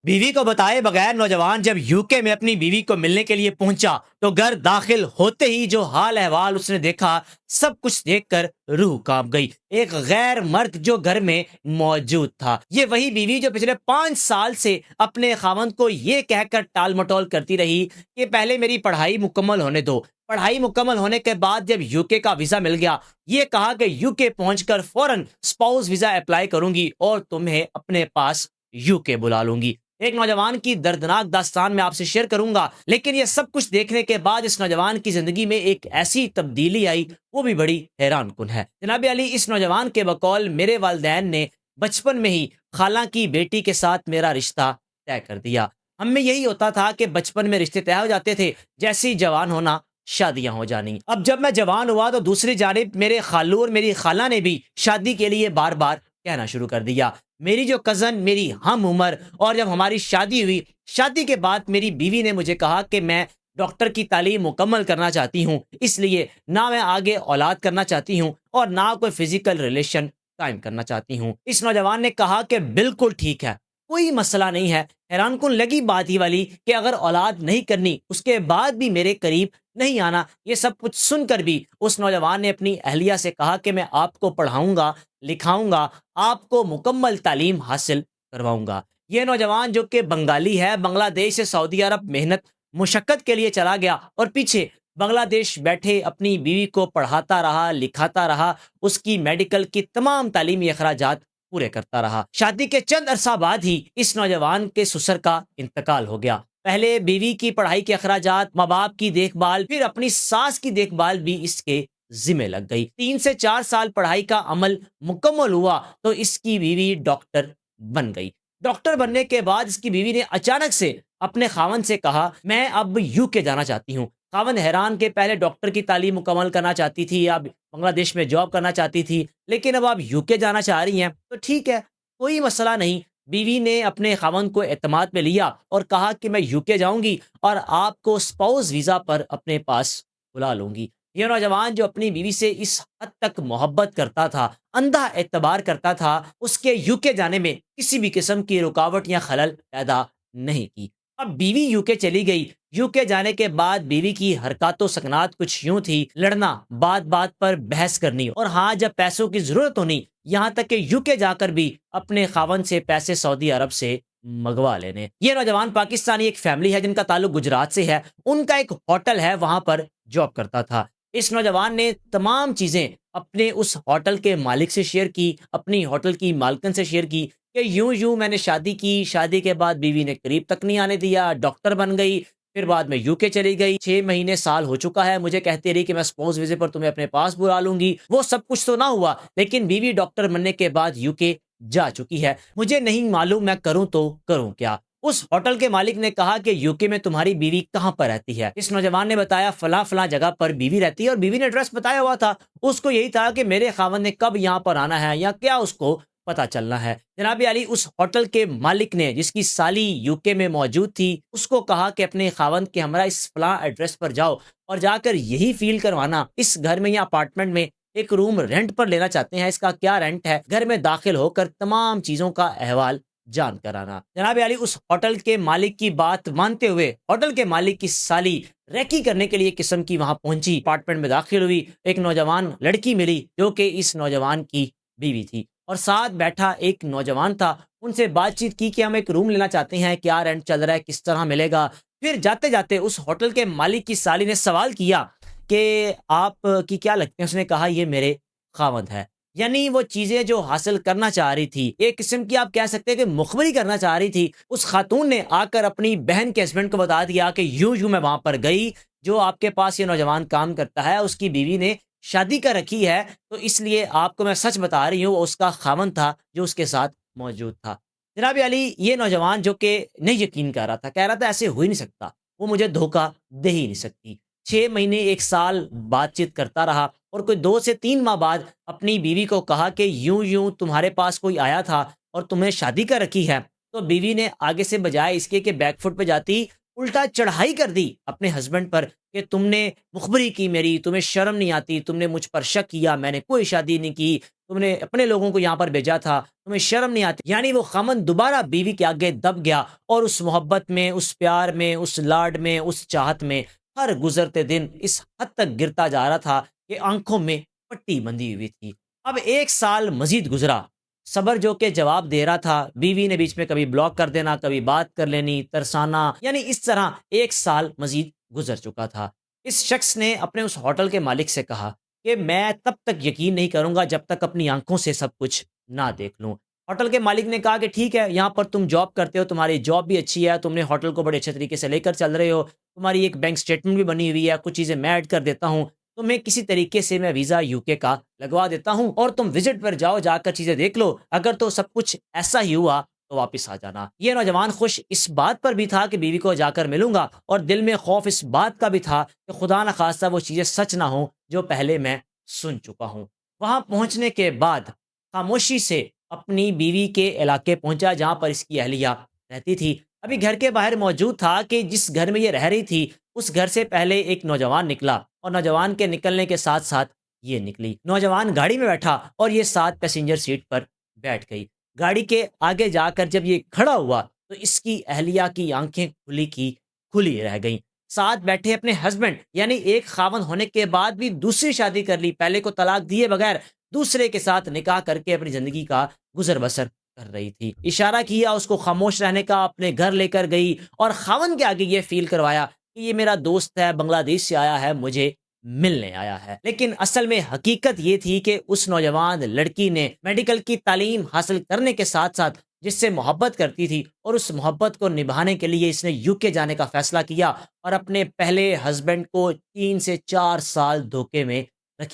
بیوی کو بتائے بغیر نوجوان جب یو کے میں اپنی بیوی کو ملنے کے لیے پہنچا تو گھر داخل ہوتے ہی جو حال احوال اس نے دیکھا، سب کچھ دیکھ کر روح کانپ گئی۔ ایک غیر مرد جو گھر میں موجود تھا، یہ وہی بیوی جو پچھلے 5 سال سے اپنے خاوند کو یہ کہہ کر ٹال مٹول کرتی رہی کہ پہلے میری پڑھائی مکمل ہونے دو، پڑھائی مکمل ہونے کے بعد جب یو کے کا ویزا مل گیا، یہ کہا کہ یو کے پہنچ کر فوراً اسپاؤس ویزا اپلائی کروں گی اور تمہیں اپنے پاس یو کے بلا لوں گی۔ ایک نوجوان کی دردناک داستان میں آپ سے شیئر کروں گا، لیکن یہ سب کچھ دیکھنے کے بعد اس نوجوان کی زندگی میں ایک ایسی تبدیلی آئی، وہ بھی بڑی حیران کن ہے۔ جناب علی، اس نوجوان کے بقول میرے والدین نے بچپن میں ہی خالہ کی بیٹی کے ساتھ میرا رشتہ طے کر دیا۔ ہم میں یہی ہوتا تھا کہ بچپن میں رشتے طے ہو جاتے تھے، جیسے ہی جوان ہونا شادیاں ہو جانی۔ اب جب میں جوان ہوا تو دوسری جانب میرے خالو اور میری خالہ نے بھی شادی کے لیے بار بار کہنا شروع کر دیا۔ میری جو کزن میری ہم عمر، اور جب ہماری شادی ہوئی، شادی کے بعد میری بیوی نے مجھے کہا کہ میں ڈاکٹر کی تعلیم مکمل کرنا چاہتی ہوں، اس لیے نہ میں آگے اولاد کرنا چاہتی ہوں اور نہ کوئی فزیکل ریلیشن قائم کرنا چاہتی ہوں۔ اس نوجوان نے کہا کہ بالکل ٹھیک ہے، کوئی مسئلہ نہیں ہے۔ حیران کن لگی بات ہی والی کہ اگر اولاد نہیں کرنی اس کے بعد بھی میرے قریب نہیں آنا۔ یہ سب کچھ سن کر بھی اس نوجوان نے اپنی اہلیہ سے کہا کہ میں آپ کو پڑھاؤں گا، لکھاؤں گا، آپ کو مکمل تعلیم حاصل کرواؤں گا۔ یہ نوجوان جو کہ بنگالی ہے، بنگلہ دیش سے سعودی عرب محنت مشقت کے لیے چلا گیا اور پیچھے بنگلہ دیش بیٹھے اپنی بیوی کو پڑھاتا رہا، لکھاتا رہا، اس کی میڈیکل کی تمام تعلیمی اخراجات پورے کرتا رہا۔ شادی کے چند عرصہ بعد ہی اس نوجوان کے سسر کا انتقال ہو گیا۔ پہلے بیوی کی پڑھائی کے اخراجات، ماں باپ کی دیکھ بھال، پھر اپنی ساس کی دیکھ بھال بھی اس کے ذمہ لگ گئی۔ 3 سے 4 سال پڑھائی کا عمل مکمل ہوا تو اس کی بیوی ڈاکٹر بن گئی۔ ڈاکٹر بننے کے بعد اس کی بیوی نے اچانک سے اپنے خاوند سے کہا میں اب یو کے جانا چاہتی ہوں۔ خاوند حیران کہ پہلے ڈاکٹر کی تعلیم مکمل کرنا چاہتی تھی، اب بنگلہ دیش میں جاب کرنا چاہتی تھی، لیکن اب آپ یو کے جانا چاہ رہی ہیں تو ٹھیک ہے، کوئی مسئلہ نہیں۔ بیوی نے اپنے خاوند کو اعتماد میں لیا اور کہا کہ میں یو کے جاؤں گی اور آپ کو اسپاؤس ویزا پر اپنے پاس بلا لوں گی۔ یہ نوجوان جو اپنی بیوی سے اس حد تک محبت کرتا تھا، اندھا اعتبار کرتا تھا، اس کے یو کے جانے میں کسی بھی قسم کی رکاوٹ یا خلل پیدا نہیں کی۔ اب بیوی یو کے چلی گئی۔ یو کے جانے کے بعد بیوی کی حرکات و سکنات کچھ یوں تھی، لڑنا، بات بات پر بحث کرنی، اور ہاں جب پیسوں کی ضرورت ہونی، یہاں تک کہ یو کے جا کر بھی اپنے خاوند سے پیسے سعودی عرب سے منگوا لینے۔ یہ نوجوان پاکستانی ایک فیملی ہے جن کا تعلق گجرات سے ہے، ان کا ایک ہوٹل ہے، وہاں پر جاب کرتا تھا۔ اس نوجوان نے تمام چیزیں اپنے اس ہوٹل کے مالک سے شیئر کی، اپنی ہوٹل کی مالکن سے شیئر کی کہ یوں میں نے شادی کی، شادی کے بعد بیوی نے قریب تک نہیں آنے دیا، ڈاکٹر بن گئی، پھر بعد میں یو کے چلی گئی، 6 مہینے سال ہو چکا ہے، مجھے کہتے رہی کہ میں اسپاؤس ویزے پر تمہیں اپنے پاس بلا لوں گی۔ وہ سب کچھ تو نہ ہوا، لیکن بیوی ڈاکٹر بننے کے بعد یو کے جا چکی ہے۔ مجھے نہیں معلوم میں کروں تو کروں کیا۔ اس ہوٹل کے مالک نے کہا کہ یو کے میں تمہاری بیوی کہاں پر رہتی ہے؟ اس نوجوان نے بتایا فلاں فلاں جگہ پر بیوی رہتی ہے، اور بیوی نے ایڈریس بتایا ہوا تھا۔ اس کو یہی تھا کہ میرے خاوند نے کب یہاں پر آنا ہے یا کیا اس کو پتا چلنا ہے۔ جناب علی، اس ہوٹل کے مالک نے جس کی سالی یو کے میں موجود تھی، اس کو کہا کہ اپنے خاوند کے ہمراہ اس فلاں ایڈریس پر جاؤ اور جا کر یہی فیل کروانا، اس گھر میں یا اپارٹمنٹ میں ایک روم رینٹ پر لینا چاہتے ہیں، اس کا کیا رینٹ ہے، گھر میں داخل ہو کر تمام چیزوں کا احوال جان کر آنا۔ جناب علی، اس ہوٹل کے مالک کی بات مانتے ہوئے ہوٹل کے مالک کی سالی ریکی کرنے کے لیے قسم کی وہاں پہنچی، اپارٹمنٹ میں داخل ہوئی، ایک نوجوان لڑکی ملی جو کہ اس نوجوان کی بیوی تھی، اور ساتھ بیٹھا ایک نوجوان تھا۔ ان سے بات چیت کی کہ ہم ایک روم لینا چاہتے ہیں، کیا رینٹ چل رہا ہے، کس طرح ملے گا۔ پھر جاتے جاتے اس ہوٹل کے مالک کی سالی نے سوال کیا کہ آپ کی کیا لگتے ہیں؟ اس نے کہا یہ میرے خاوند ہے۔ یعنی وہ چیزیں جو حاصل کرنا چاہ رہی تھی، ایک قسم کی آپ کہہ سکتے ہیں کہ مخبری کرنا چاہ رہی تھی، اس خاتون نے آ کر اپنی بہن کے ہسبینڈ کو بتا دیا کہ یوں میں وہاں پر گئی، جو آپ کے پاس یہ نوجوان کام کرتا ہے اس کی بیوی نے شادی کر رکھی ہے، تو اس لیے آپ کو میں سچ بتا رہی ہوں، وہ اس کا خاوند تھا جو اس کے ساتھ موجود تھا۔ جناب علی، یہ نوجوان جو کہ نہیں یقین کر رہا تھا، کہہ رہا تھا ایسے ہو ہی نہیں سکتا، وہ مجھے دھوکہ دے ہی نہیں سکتی۔ 6 مہینے 1 سال بات چیت کرتا رہا، اور کوئی 2 سے 3 ماہ بعد اپنی بیوی کو کہا کہ یوں تمہارے پاس کوئی آیا تھا اور تمہیں شادی کر رکھی ہے۔ تو بیوی نے آگے سے بجائے اس کے کہ بیک فٹ پہ جاتی، الٹا چڑھائی کر دی اپنے ہسبینڈ پر کہ تم نے مخبری کی میری، تمہیں شرم نہیں آتی، تم نے مجھ پر شک کیا، میں نے کوئی شادی نہیں کی، تم نے اپنے لوگوں کو یہاں پر بھیجا تھا، تمہیں شرم نہیں آتی؟ یعنی وہ خاوند دوبارہ بیوی کے آگے دب گیا اور اس محبت میں، اس پیار میں، اس لاڈ میں، اس چاہت میں ہر گزرتے دن اس حد تک گرتا جا رہا تھا کہ آنکھوں میں پٹی بندھی ہوئی تھی۔ اب 1 سال مزید گزرا، صبر جو کہ جواب دے رہا تھا، بیوی نے بیچ میں کبھی بلاک کر دینا، کبھی بات کر لینی، ترسانا، یعنی اس طرح 1 سال مزید گزر چکا تھا۔ اس شخص نے اپنے اس ہوٹل کے مالک سے کہا کہ میں تب تک یقین نہیں کروں گا جب تک اپنی آنکھوں سے سب کچھ نہ دیکھ لوں۔ ہوٹل کے مالک نے کہا کہ ٹھیک ہے، یہاں پر تم جاب کرتے ہو، تمہاری جاب بھی اچھی ہے، تم نے ہوٹل کو بڑے اچھے طریقے سے لے کر چل رہے ہو، تمہاری ایک بینک اسٹیٹمنٹ بھی بنی ہوئی ہے، کچھ چیزیں میں ایڈ کر دیتا ہوں، تمہیں کسی طریقے سے میں ویزا UK کا لگوا دیتا ہوں اور تم وزٹ پر جاؤ، جا کر چیزیں دیکھ لو، اگر تو سب کچھ ایسا ہی ہوا تو واپس آ جانا۔ یہ نوجوان خوش اس بات پر بھی تھا کہ بیوی کو جا کر ملوں گا، اور دل میں خوف اس بات کا بھی تھا کہ خدا نہ خواستہ وہ چیزیں سچ نہ ہوں جو پہلے میں سن چکا ہوں۔ وہاں پہنچنے کے بعد خاموشی سے اپنی بیوی کے علاقے پہنچا جہاں پر اس کی اہلیہ رہتی تھی۔ ابھی گھر کے باہر موجود تھا کہ جس گھر میں یہ رہ رہی تھی اس گھر سے پہلے ایک نوجوان نکلا، اور نوجوان کے نکلنے کے ساتھ ساتھ یہ نکلی۔ نوجوان گاڑی میں بیٹھا اور یہ ساتھ پیسنجر سیٹ پر بیٹھ گئی۔ گاڑی کے آگے جا کر جب یہ کھڑا ہوا تو اس کی اہلیہ کی آنکھیں کھلی کی کھلی رہ گئیں۔ ساتھ بیٹھے اپنے ہسبینڈ، یعنی ایک خاوند ہونے کے بعد بھی دوسری شادی کر لی، پہلے کو طلاق دیے بغیر دوسرے کے ساتھ نکاح کر کے اپنی زندگی کا گزر بسر کر رہی تھی۔ اشارہ کیا اس کو خاموش رہنے کا، اپنے گھر لے کر گئی اور خاوند کے آگے یہ فیل کروایا کہ یہ میرا دوست ہے، بنگلہ دیش سے آیا ہے، مجھے ملنے آیا ہے۔ لیکن اصل میں حقیقت یہ تھی کہ اس نوجوان لڑکی نے میڈیکل کی تعلیم حاصل کرنے کے ساتھ ساتھ جس سے محبت کرتی تھی، اور اس محبت کو نبھانے کے لیے اس نے UK جانے کا فیصلہ کیا اور اپنے پہلے ہسبینڈ کو 3 سے 4 سال دھوکے میں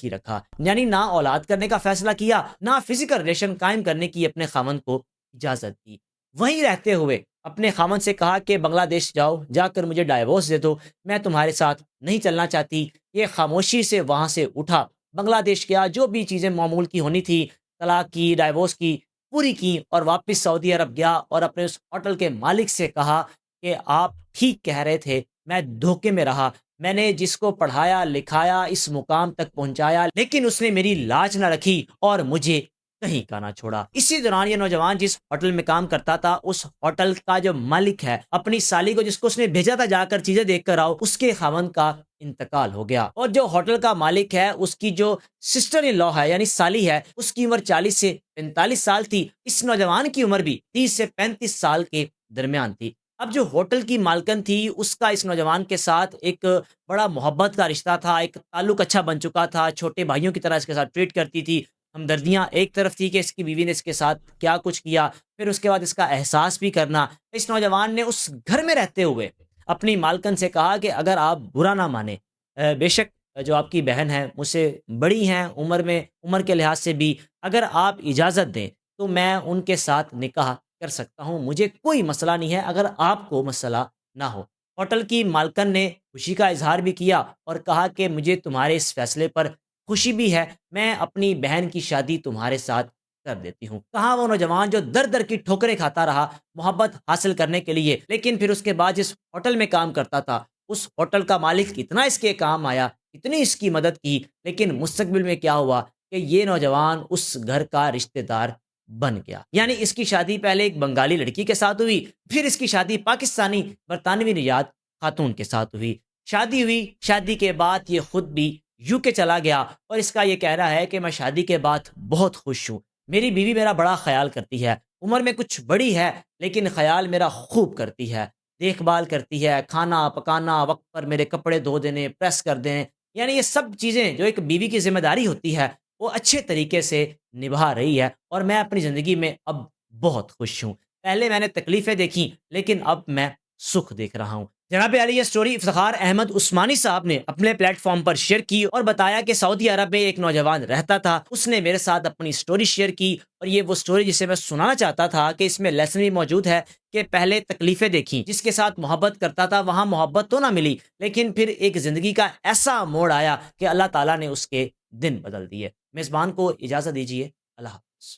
رکھا، یعنی نہ اولاد کرنے کا فیصلہ کیا، نہ فزیکل ریلیشن قائم کرنے کی اپنے خاوند کو اجازت دی۔ وہیں رہتے ہوئے اپنے خاوند سے کہا کہ بنگلہ دیش جاؤ، جا کر مجھے ڈائیورس دے دو، میں تمہارے ساتھ نہیں چلنا چاہتی۔ یہ خاموشی سے وہاں سے اٹھا، بنگلہ دیش گیا، جو بھی چیزیں معمول کی ہونی تھی، طلاق کی، ڈائیورس کی، پوری کی، اور واپس سعودی عرب گیا اور اپنے اس ہوٹل کے مالک سے کہا کہ آپ ٹھیک کہہ رہے تھے، میں دھوکے میں رہا، میں نے جس کو پڑھایا لکھایا اس مقام تک پہنچایا، لیکن اس نے میری لاج نہ رکھی اور مجھے کہیں کا نہ چھوڑا۔ اسی دوران یہ نوجوان جس ہوٹل میں کام کرتا تھا، اس ہوٹل کا جو مالک ہے، اپنی سالی کو جس کو اس نے بھیجا تھا جا کر چیزیں دیکھ کر آؤ، اس کے خاوند کا انتقال ہو گیا، اور جو ہوٹل کا مالک ہے اس کی جو سسٹر ان لا ہے یعنی سالی ہے، اس کی عمر 40 سے 45 سال تھی، اس نوجوان کی عمر بھی 30 سے 35 سال کے درمیان تھی۔ اب جو ہوٹل کی مالکن تھی اس کا اس نوجوان کے ساتھ ایک بڑا محبت کا رشتہ تھا، ایک تعلق اچھا بن چکا تھا، چھوٹے بھائیوں کی طرح اس کے ساتھ ٹریٹ کرتی تھی۔ ہمدردیاں ایک طرف تھی کہ اس کی بیوی نے اس کے ساتھ کیا کچھ کیا، پھر اس کے بعد اس کا احساس بھی کرنا۔ اس نوجوان نے اس گھر میں رہتے ہوئے اپنی مالکن سے کہا کہ اگر آپ برا نہ مانیں، بے شک جو آپ کی بہن ہے مجھ سے بڑی ہیں عمر کے لحاظ سے بھی، اگر آپ اجازت دیں تو میں ان کے ساتھ نکاح کر سکتا ہوں، مجھے کوئی مسئلہ نہیں ہے اگر آپ کو مسئلہ نہ ہو۔ ہوٹل کی مالکن نے خوشی کا اظہار بھی کیا اور کہا کہ مجھے تمہارے اس فیصلے پر خوشی بھی ہے، میں اپنی بہن کی شادی تمہارے ساتھ کر دیتی ہوں۔ کہاں وہ نوجوان جو در در کی ٹھوکریں کھاتا رہا محبت حاصل کرنے کے لیے، لیکن پھر اس کے بعد جس ہوٹل میں کام کرتا تھا اس ہوٹل کا مالک اتنا اس کے کام آیا، اتنی اس کی مدد کی، لیکن مستقبل میں کیا ہوا کہ یہ نوجوان اس گھر کا رشتہ دار بن گیا۔ یعنی اس کی شادی پہلے ایک بنگالی لڑکی کے ساتھ ہوئی، پھر اس کی شادی پاکستانی برطانوی نژاد خاتون کے ساتھ ہوئی۔ شادی ہوئی، شادی کے بعد یہ خود بھی UK چلا گیا، اور اس کا یہ کہہ رہا ہے کہ میں شادی کے بعد بہت خوش ہوں، میری بیوی میرا بڑا خیال کرتی ہے، عمر میں کچھ بڑی ہے لیکن خیال میرا خوب کرتی ہے، دیکھ بھال کرتی ہے، کھانا پکانا، وقت پر میرے کپڑے دھو دینے، پریس کر دینے، یعنی یہ سب چیزیں جو ایک بیوی کی ذمہ داری ہوتی ہے وہ اچھے طریقے سے نبھا رہی ہے، اور میں اپنی زندگی میں اب بہت خوش ہوں۔ پہلے میں نے تکلیفیں دیکھی لیکن اب میں سکھ دیکھ رہا ہوں۔ جناب علی، یہ سٹوری افتخار احمد عثمانی صاحب نے اپنے پلیٹ فارم پر شیئر کی اور بتایا کہ سعودی عرب میں ایک نوجوان رہتا تھا، اس نے میرے ساتھ اپنی سٹوری شیئر کی، اور یہ وہ سٹوری جسے میں سنانا چاہتا تھا کہ اس میں لیسن بھی موجود ہے کہ پہلے تکلیفیں دیکھی، جس کے ساتھ محبت کرتا تھا وہاں محبت تو نہ ملی، لیکن پھر ایک زندگی کا ایسا موڑ آیا کہ اللہ تعالیٰ نے اس کے دن بدل دیے۔ میزبان کو اجازت دیجیے، اللہ حافظ۔